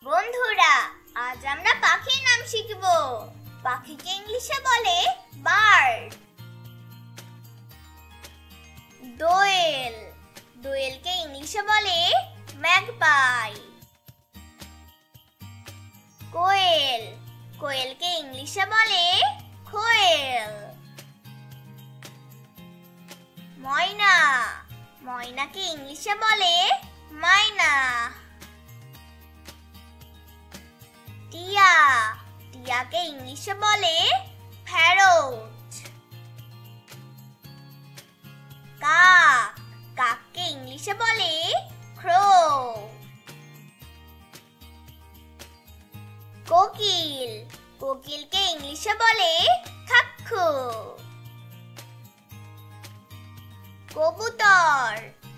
বন্ধুরা, আজ আমরা পাখির নাম শিখব। পাখিকে ইংলিশে বলে বার্ড। দোয়েল, দোয়েলকে ইংলিশে বলে ম্যাগপাই। কোয়েল, কোয়েলকে ইংলিশে বলে কোয়েল। ময়না, ময়নাকে ইংলিশে বলে মাইনা। টিয়া, টিয়াকে ইংলিশে বলে প্যারট। কাক, কাককে ইংলিশে বলে ক্রো। কোকিল, কোকিলকে ইংলিশে বলে কাক্কু। কবুতর,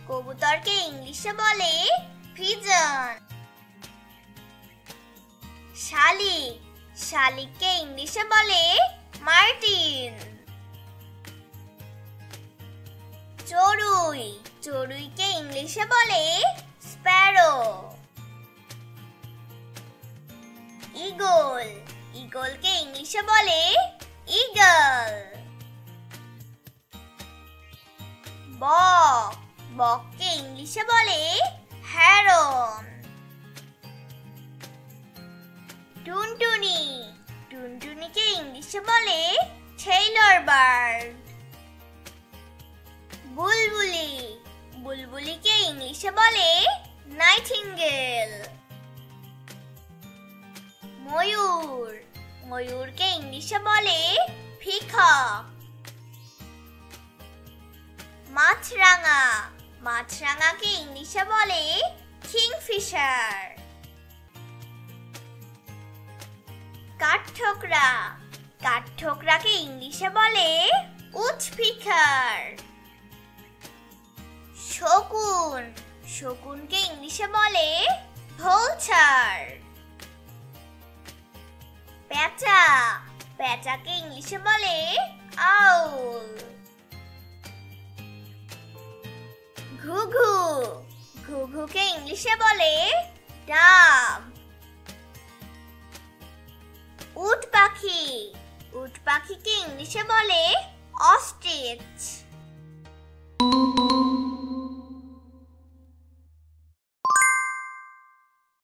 কবুতরকে ইংলিশে বলে পিজন। শালিক, শালিককে ইংলিশে বলে মার্টিন। চড়ুই, চড়ুইকে ইংলিশে বলে স্প্যারো। ঈগল, ঈগলকে ইংলিশে বলে ঈগল। বক, বককে ইংলিশে বলে হেরন। টুনটুনি, টুনটুনিকে ইংলিশে বলে টেইলর বার্ড। বুলবুলি, বুলবুলিকে ইংলিশে বলে নাইটিঙ্গেল। ময়ূর, ময়ূরকে ইংলিশে বলে পিকক। মাছরাঙা, মাছরাঙাকে ইংলিশে বলে কিংফিশার। কাঠঠোকরা, কাঠঠোকরাকে ইংলিশে বলে উডপিকার। শকুন, শকুনকে ইংলিশে বলে ভালচার। পেঁচা, পেঁচাকে ইংলিশে বলে আউল। ঘুঘু, ঘুঘুকে ইংলিশে বলে ডাব। উট পাখি, উট পাখিকে ইংলিশে বলে অস্ট্রিচ।